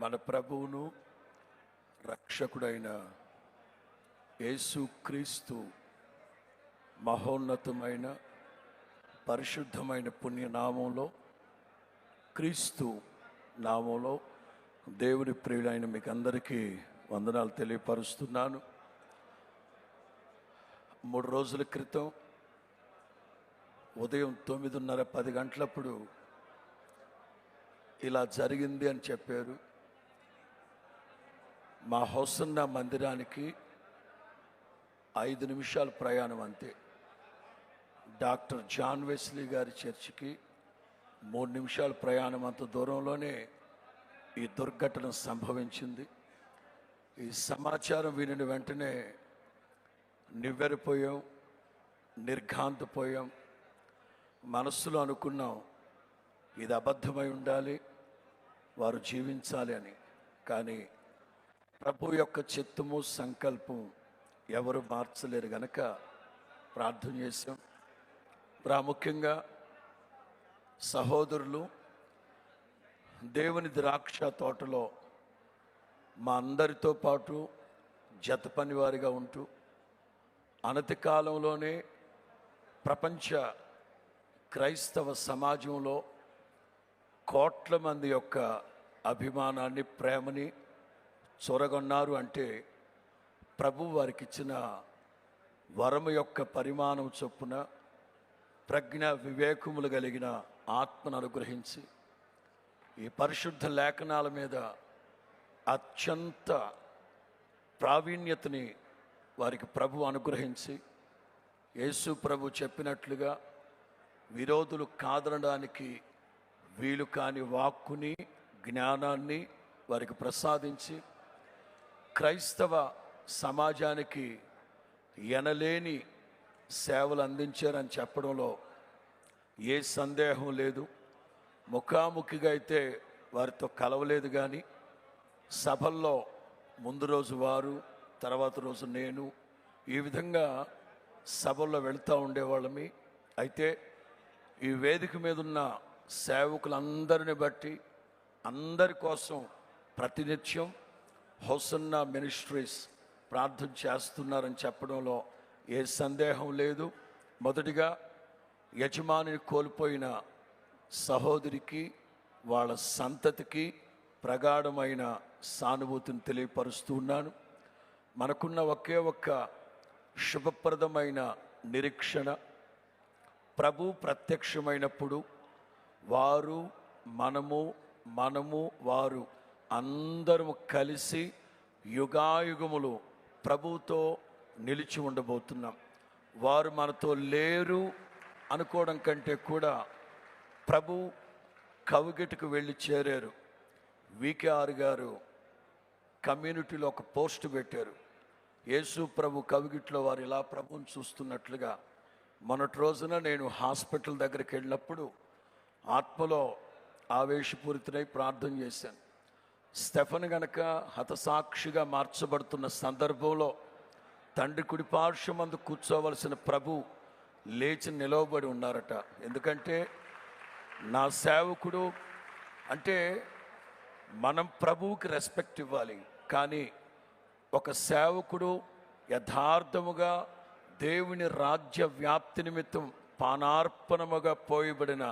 మన ప్రభువును రక్షకుడైన యేసుక్రీస్తు మహోన్నతమైన పరిశుద్ధమైన పుణ్యనామంలో, క్రీస్తు నామంలో దేవుని ప్రియులైన మీకు అందరికీ వందనాలు తెలియపరుస్తున్నాను. 3 రోజుల క్రితం ఉదయం 9:30-10 గంటలప్పుడు ఇలా జరిగింది అని చెప్పారు. మా హోసన్నా మందిరానికి 5 నిమిషాల ప్రయాణం అంతే. డాక్టర్ జాన్ వెస్లీ గారి చర్చికి 3 నిమిషాల ప్రయాణం అంత దూరంలోనే ఈ దుర్ఘటన సంభవించింది. ఈ సమాచారం వినిన వెంటనే నివ్వెరపోయాం, నిర్ఘాంతపోయాం. మనస్సులో అనుకున్నాం, ఇది అబద్ధమై ఉండాలి, వారు జీవించాలి అని. కానీ ప్రభు యొక్క చిత్తము సంకల్పం ఎవరు మార్చలేరు గనక ప్రార్థన చేశాం. ప్రాముఖ్యంగా సహోదరులు దేవుని ద్రాక్ష తోటలో మా అందరితో పాటు జత పనివారిగా ఉంటూ అనతి కాలంలోనే ప్రపంచ క్రైస్తవ సమాజంలో కోట్ల మంది యొక్క అభిమానాన్ని, ప్రేమని చొరగొన్నారు. అంటే ప్రభు వారికి ఇచ్చిన వరము యొక్క పరిమాణం చొప్పున ప్రజ్ఞ వివేకములు కలిగిన ఆత్మను అనుగ్రహించి ఈ పరిశుద్ధ లేఖనాల మీద అత్యంత ప్రావీణ్యతని వారికి ప్రభు అనుగ్రహించి, యేసు ప్రభు చెప్పినట్లుగా విరోధులు కాదనడానికి వీలు కాని వాక్కుని, జ్ఞానాన్ని వారికి ప్రసాదించి క్రైస్తవ సమాజానికి ఎనలేని సేవలు అందించారని చెప్పడంలో ఏ సందేహం లేదు. ముఖాముఖిగా అయితే వారితో కలవలేదు, కానీ సభల్లో ముందు రోజు వారు, తర్వాత రోజు నేను, ఈ విధంగా సభల్లో వెళ్తూ ఉండేవాళ్ళమి. అయితే ఈ వేదిక మీద ఉన్న సేవకులందరిని బట్టి అందరి కోసం ప్రతినిత్యం హోసన్నా మినిస్ట్రీస్ ప్రార్థన చేస్తున్నారని చెప్పడంలో ఏ సందేహం లేదు. మొదటిగా యజమానిని కోల్పోయిన సహోదరికి, వాళ్ళ సంతతికి ప్రగాఢమైన సానుభూతిని తెలియపరుస్తున్నాను. మనకున్న ఒకే ఒక్క శుభప్రదమైన నిరీక్షణ, ప్రభు ప్రత్యక్షమైనప్పుడు వారు, మనము వారు అందరము కలిసి యుగాయుగములు ప్రభువుతో నిలిచి ఉండబోతున్నాం. వారు మనతో లేరు అనుకోవడం కంటే కూడా ప్రభు కవిగిటికి వెళ్ళి చేరారు. VKR గారు కమ్యూనిటీలో ఒక పోస్ట్ పెట్టారు. యేసు ప్రభు కవిగిట్లో వారు ఇలా ప్రభువుని చూస్తున్నట్లుగా. మొన్నటి రోజున నేను హాస్పిటల్ దగ్గరికి వెళ్ళినప్పుడు ఆత్మలో ఆవేశపూరితనై ప్రార్థన చేశాను. స్టెఫన్ గనక హతసాక్షిగా మార్చబడుతున్న సందర్భంలో తండ్రి కుడిపార్శ్వమందు కూర్చోవలసిన ప్రభు లేచి నిలవబడి ఉన్నారట. ఎందుకంటే నా సేవకుడు అంటే మనం ప్రభువుకి రెస్పెక్ట్ ఇవ్వాలి, కానీ ఒక సేవకుడు యథార్థముగా దేవుని రాజ్య వ్యాప్తి నిమిత్తం పానార్పణముగా పోయబడిన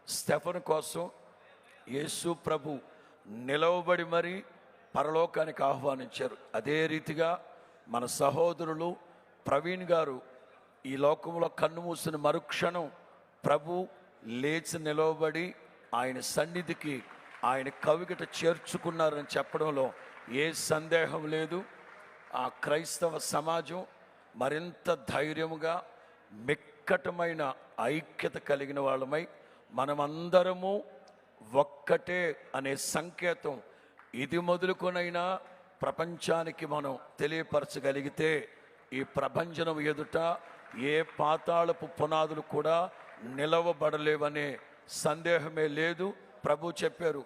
స్టెఫన్ కోసం యేసు ప్రభు నిలవబడి మరీ పరలోకానికి ఆహ్వానించారు. అదే రీతిగా మన సహోదరులు ప్రవీణ్ గారు ఈ లోకంలో కన్ను మూసిన మరుక్షణం ప్రభు లేచి నిలవబడి ఆయన సన్నిధికి, ఆయన కవిగిట చేర్చుకున్నారని చెప్పడంలో ఏ సందేహం లేదు. ఆ క్రైస్తవ సమాజం మరింత ధైర్యముగా, మిక్కటమైన ఐక్యత కలిగిన వాళ్ళమై మనమందరము ఒక్కటే అనే సంకేతం ఇది మొదలుకొనైనా ప్రపంచానికి మనం తెలియపరచగలిగితే ఈ ప్రభంజనం ఎదుట ఏ పాతాళపు పునాదులు కూడా నిలవబడలేవనే సందేహమే లేదు. ప్రభు చెప్పారు,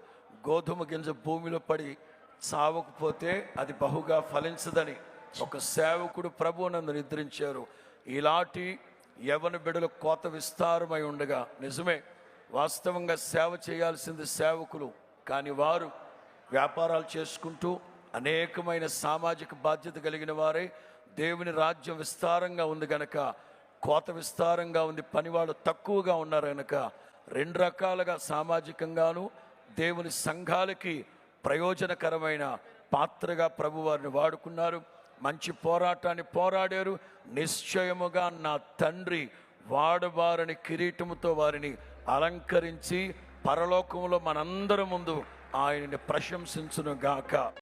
గోధుమ గింజ భూమిలో పడి చావకపోతే అది బహుగా ఫలించదని. ఒక సేవకుడు ప్రభు నందు నిద్రించారు. ఇలాంటి యవన బిడల కోత విస్తారమై ఉండగా, నిజమే వాస్తవంగా సేవ చేయాల్సింది సేవకులు, కానీ వారు వ్యాపారాలు చేసుకుంటూ అనేకమైన సామాజిక బాధ్యత కలిగిన వారే దేవుని రాజ్యం విస్తారంగా ఉంది గనక, కోత విస్తారంగా ఉంది, పనివాళ్ళు తక్కువగా ఉన్నారు గనక, రెండు రకాలుగా సామాజికంగాను దేవుని సంఘాలకి ప్రయోజనకరమైన పాత్రగా ప్రభు వారిని వాడుకున్నారు. మంచి పోరాటాన్ని పోరాడారు. నిశ్చయముగా నా తండ్రి వాడబారని కిరీటముతో వారిని అలంకరించి పరలోకంలో మనందరి ముందు ఆయనని ప్రశంసించును గాక.